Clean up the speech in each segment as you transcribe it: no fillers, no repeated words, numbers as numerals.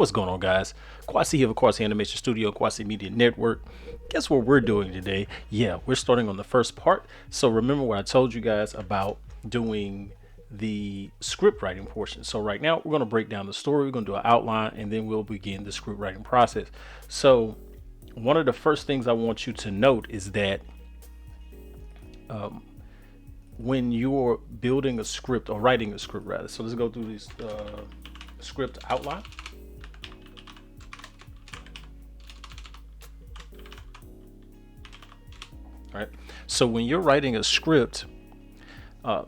What's going on, guys? Quasi here of Quasi Animation Studio, Quasi Media Network. Guess what we're doing today? Yeah, we're starting on the first part. So remember what I told you guys about doing the script writing portion. So right now we're going to break down the story. We're going to do an outline, and then we'll begin the script writing process. So one of the first things I want you to note is that when you're building a script or writing a script rather. So let's go through this script outline. All right. So when you're writing a script,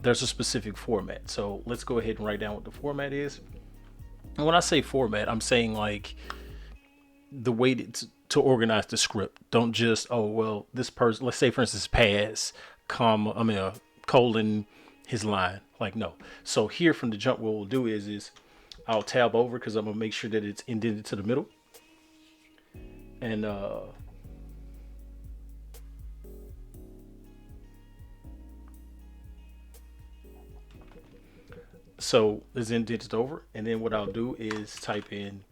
there's a specific format. So let's go ahead and write down what the format is. And when I say format, I'm saying like the way to organize the script. Don't just, oh, well, this person, let's say for instance, pass, comma, colon, his line. Like, no. So here from the jump, what we'll do is I'll tab over because I'm gonna make sure that it's indented to the middle. And so it's indented over, and then what I'll do is type in,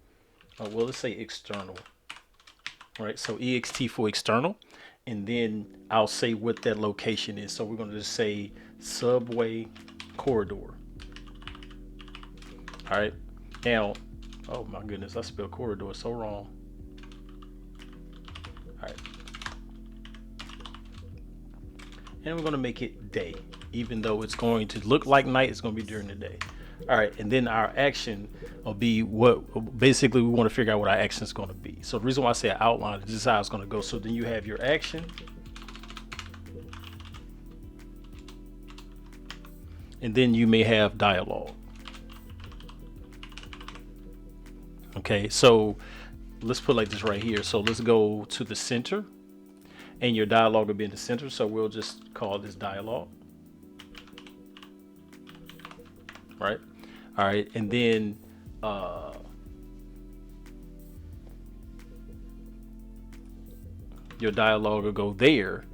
well, let's say external. All right, so ext for external, and then I'll say what that location is. So we're going to just say subway corridor. All right, now, oh my goodness, I spelled corridor so wrong. All right, and we're going to make it day, even though it's going to look like night. It's going to be during the day. All right, and then our action will be what basically we want to figure out what our action is going to be. So the reason why I say outline is this is how it's going to go. So then you have your action, and then you may have dialogue. Okay, so let's put like this right here. So let's go to the center, and your dialogue will be in the center. So we'll just call this dialogue. Right. All right. And then your dialogue will go there.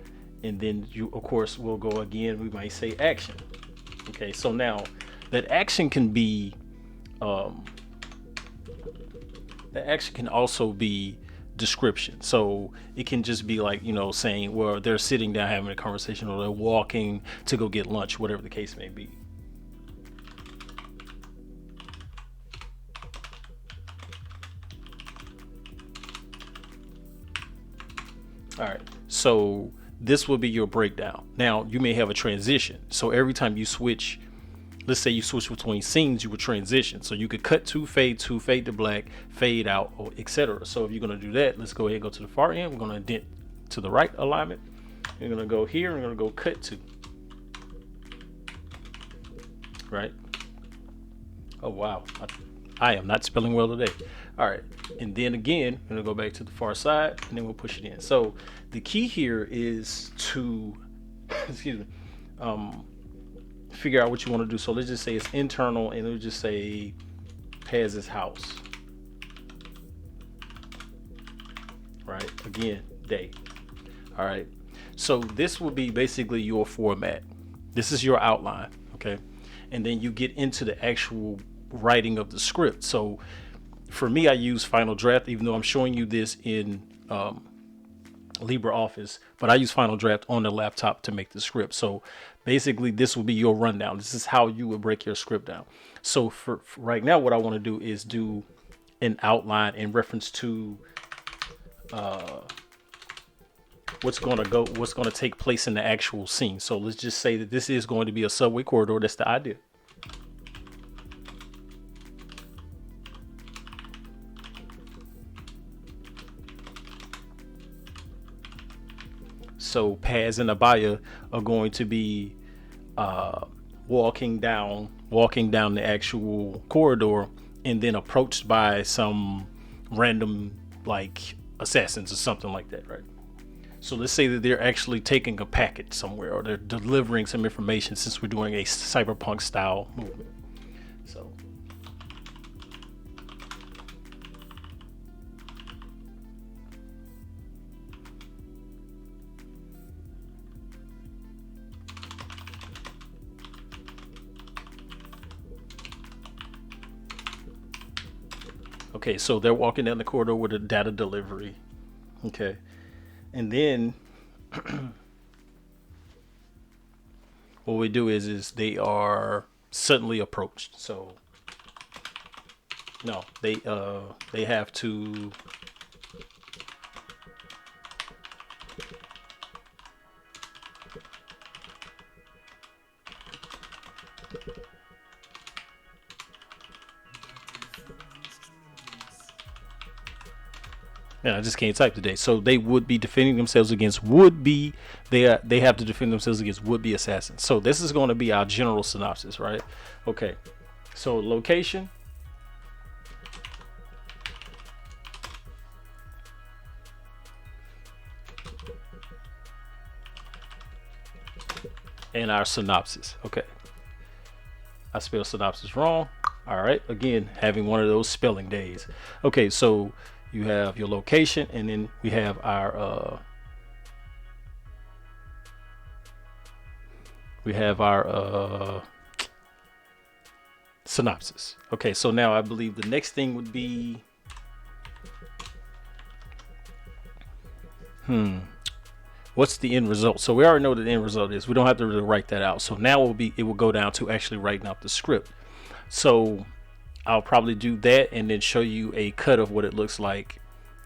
And then you, of course, will go again. We might say action. Okay. So now that action can be, the action can also be description. So it can just be like, saying, well, they're sitting down having a conversation, or they're walking to go get lunch, whatever the case may be. All right, so this will be your breakdown. Now you may have a transition. So every time you switch, let's say you switch between scenes, you would transition. So you could cut to, fade to black, fade out, or etc. So if you're gonna do that, let's go ahead and go to the far end. We're gonna indent to the right alignment. We're gonna go here. We're gonna go cut to. Right. Oh wow, I am not spelling well today. All right, and then again, I'm gonna go back to the far side, and then we'll push it in. So the key here is to, excuse me, figure out what you want to do. So let's just say it's internal, and let's just say Paz's house. Right, again, day. All right, so this will be basically your format. This is your outline, okay? And then you get into the actual writing of the script. So for me, I use Final Draft, even though I'm showing you this in LibreOffice, but I use Final Draft on the laptop to make the script. So basically this will be your rundown. This is how you would break your script down. So for right now, what I want to do is do an outline in reference to what's going to take place in the actual scene. So let's just say that this is going to be a subway corridor. That's the idea. So Paz and Abaya are going to be walking down the actual corridor, and then approached by some random like assassins or something like that, right? So let's say that they're actually taking a packet somewhere, or they're delivering some information, since we're doing a cyberpunk style movement. So Okay, so they're walking down the corridor with a data delivery. Okay, and then what we do is they are suddenly approached. So no, they have to. Yeah, I just can't type today. So they would be defending themselves against would be they have to defend themselves against would be assassins. So this is going to be our general synopsis, right? Okay. So location, and our synopsis. Okay. I spelled synopsis wrong. All right. Again, having one of those spelling days. Okay, so you have your location, and then we have our synopsis. Okay, so now I believe the next thing would be what's the end result? So we already know what the end result is. We don't have to really write that out. So now it will go down to actually writing out the script. So I'll probably do that and then show you a cut of what it looks like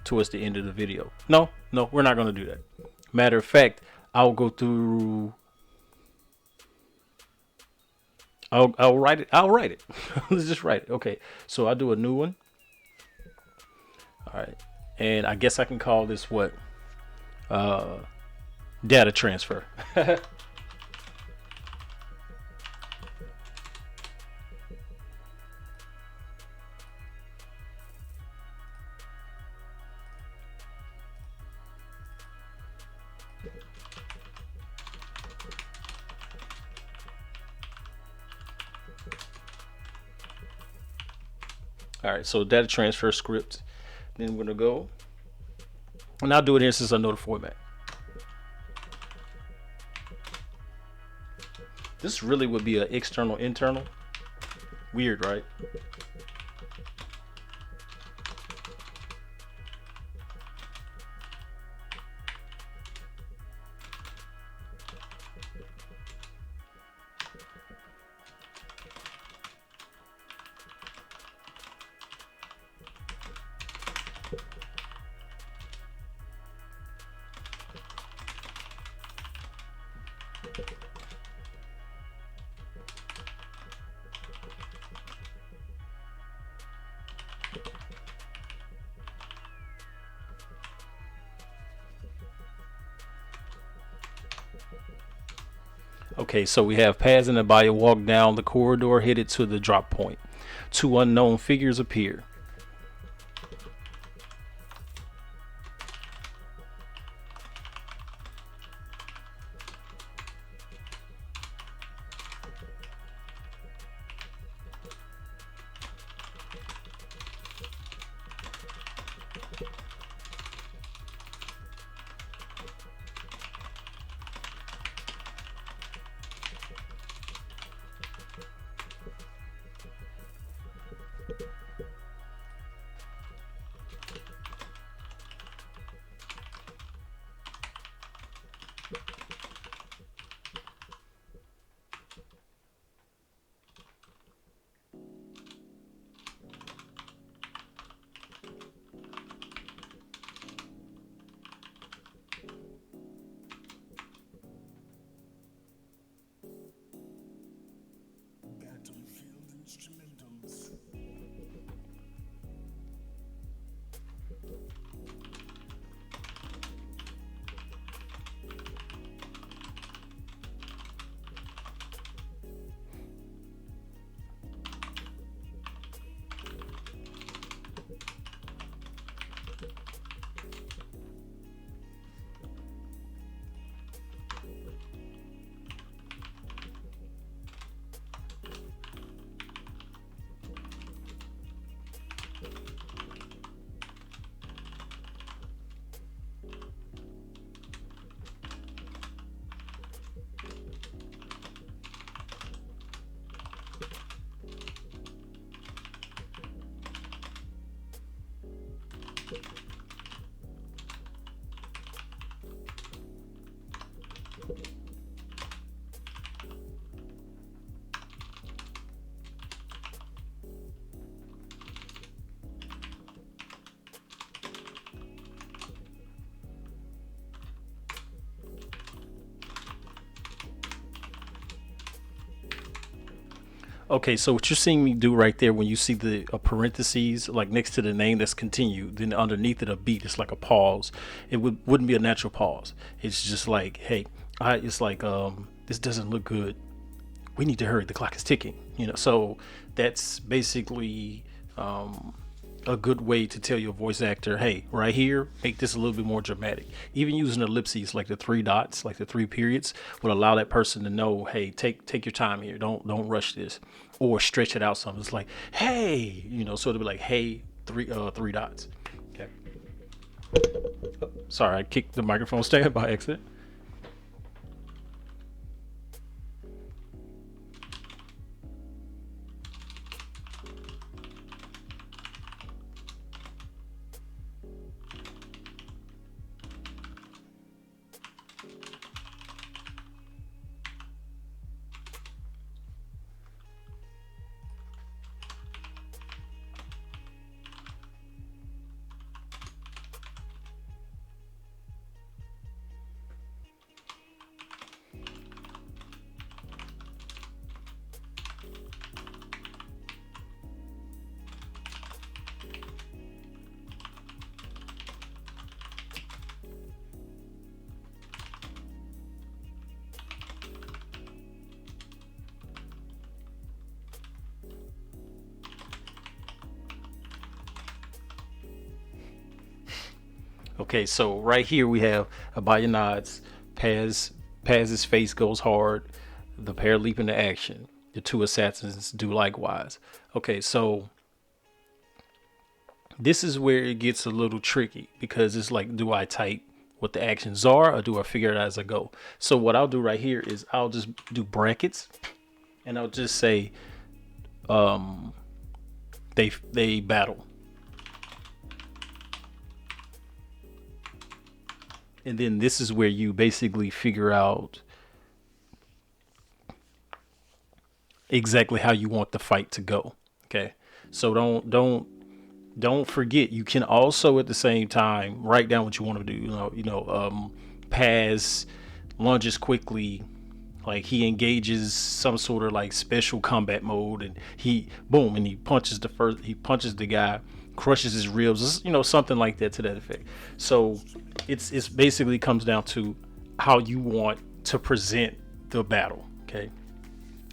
towards the end of the video. No, we're not going to do that. Matter of fact, I'll go through. I'll write it. Let's just write it. Okay. So I'll do a new one. All right. And I guess I can call this what? Data transfer. All right, so data transfer script. Then we're gonna go, and I'll do it here since I know the format. This really would be an external internal. Weird, right? Okay, so we have Paz and Abaya walk down the corridor headed to the drop point. Two unknown figures appear. Okay, so what you're seeing me do right there, when you see the parentheses like next to the name that's continue, then underneath it a beat, it's like a pause. It wouldn't be a natural pause. It's just like, hey, it's like this doesn't look good. We need to hurry. The clock is ticking. So that's basically a good way to tell your voice actor, hey, right here, make this a little bit more dramatic. Even using ellipses like the three dots, like the three periods, would allow that person to know, hey, take your time here. Don't rush this, or stretch it out some. It's like, hey, so it'll be like, hey, three dots. Okay. Sorry, I kicked the microphone stand by accident. Okay, so right here we have Abaya nods, Paz's face goes hard, the pair leap into action. The two assassins do likewise. Okay, so this is where it gets a little tricky, because it's like, do I type what the actions are, or do I figure it out as I go? So what I'll do right here is I'll just do brackets, and I'll just say um they battle. And then this is where you basically figure out exactly how you want the fight to go. Okay. So don't forget, you can also at the same time write down what you want to do. Paz lunges quickly, like he engages some sort of like special combat mode, and he boom, and he punches the guy, crushes his ribs, something like that to that effect. So it's basically comes down to how you want to present the battle. Okay.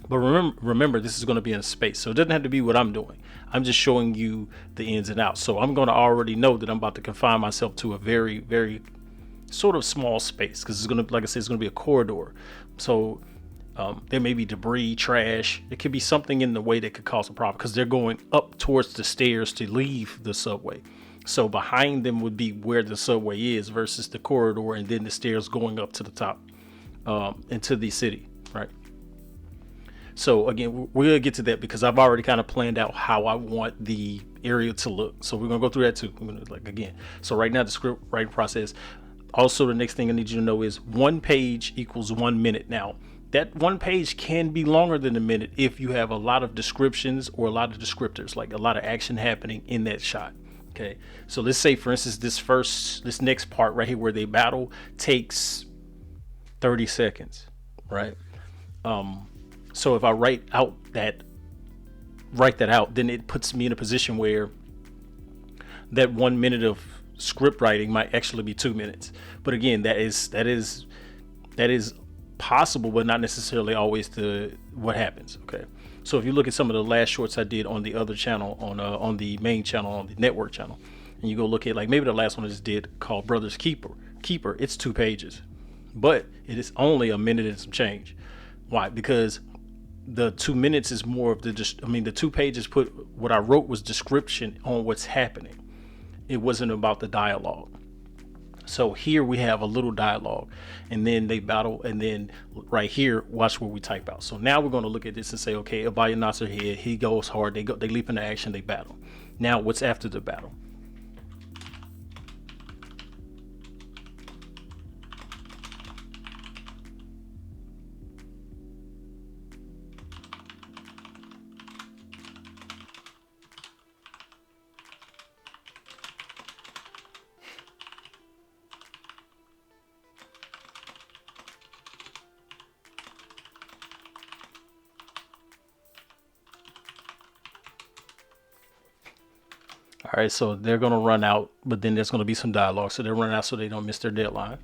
But remember, this is going to be in a space, so it doesn't have to be what I'm doing. I'm just showing you the ins and outs. So I'm going to already know that I'm about to confine myself to a very, very sort of small space, because it's going to, like I said, it's going to be a corridor. So there may be debris, trash. It could be something in the way that could cause a problem, because they're going up towards the stairs to leave the subway. So behind them would be where the subway is versus the corridor, and then the stairs going up to the top into the city, right? So again, we're gonna get to that, because I've already kind of planned out how I want the area to look. So we're gonna go through that too. We're gonna, like, again. So right now, the script writing process. Also, the next thing I need you to know is 1 page equals 1 minute. Now, that 1 page can be longer than a minute if you have a lot of descriptions or a lot of descriptors, like a lot of action happening in that shot. Okay. So let's say, for instance, this next part right here where they battle takes 30 seconds, right? So if I write that out, then it puts me in a position where that 1 minute of script writing might actually be 2 minutes. But again, that is possible, but not necessarily always what happens. Okay. So if you look at some of the last shorts I did on the other channel, on the main channel, on the network channel, and you go look at, like, maybe the last one I just did called Brothers Keeper, it's 2 pages, but it is only a minute and some change. Why? Because the 2 minutes is more of the 2 pages put what I wrote was description on what's happening. It wasn't about the dialogue. So here we have a little dialogue, and then they battle, and then right here, watch where we type out. So now we're going to look at this and say, okay, Abaya knocks her head, he goes hard, they leap into action, they battle. Now what's after the battle? All right, so they're gonna run out, but then there's gonna be some dialogue, so they're running out so they don't miss their deadline.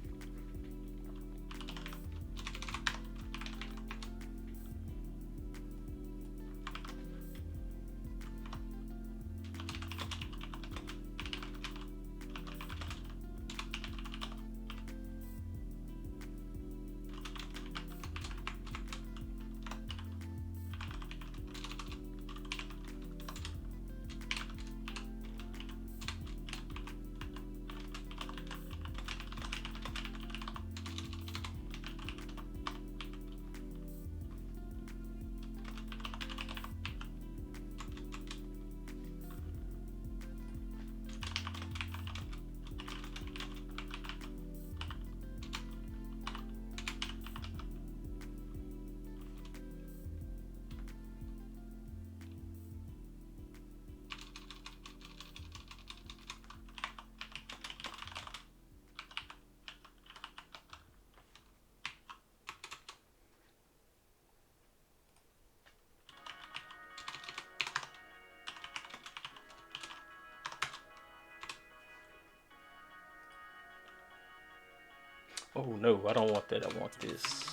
Oh no, I don't want that. I want this.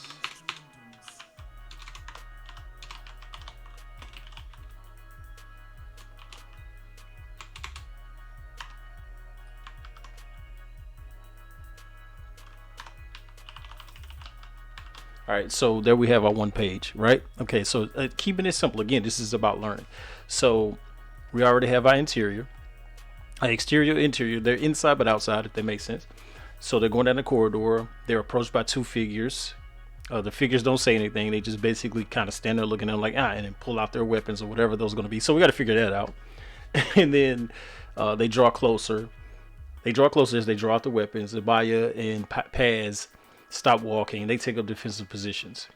All right, so there we have our one page, right? Okay, so keeping it simple. Again, this is about learning. So we already have our interior, our exterior, interior. They're inside but outside, if that makes sense. So they're going down the corridor. They're approached by two figures. The figures don't say anything. They just basically kind of stand there looking at them like, and then pull out their weapons or whatever those going to be. So we got to figure that out. And then they draw closer. They draw closer as they draw out the weapons. Abaya and Paz stop walking. They take up defensive positions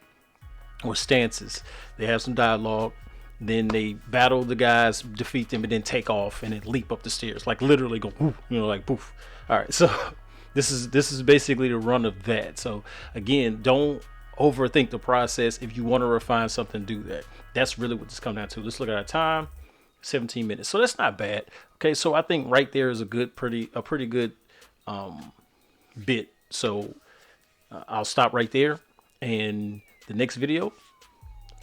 or stances. They have some dialogue. Then they battle the guys, defeat them, and then take off and then leap up the stairs, like literally go, woof, like poof. All right, so this is basically the run of that. So again, don't overthink the process. If you want to refine something, do that. That's really what this comes down to. Let's look at our time. 17 minutes. So that's not bad. Okay, so I think right there is a pretty good bit. So I'll stop right there, and the next video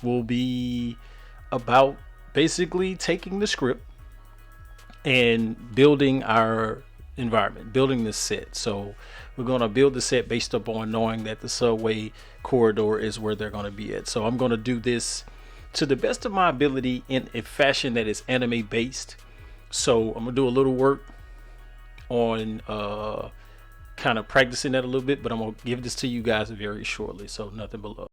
will be about basically taking the script and building our environment, building the set. So we're going to build the set based upon knowing that the subway corridor is where they're going to be at. So I'm going to do this to the best of my ability in a fashion that is anime based. So I'm gonna do a little work on kind of practicing that a little bit, but I'm gonna give this to you guys very shortly. So nothing below.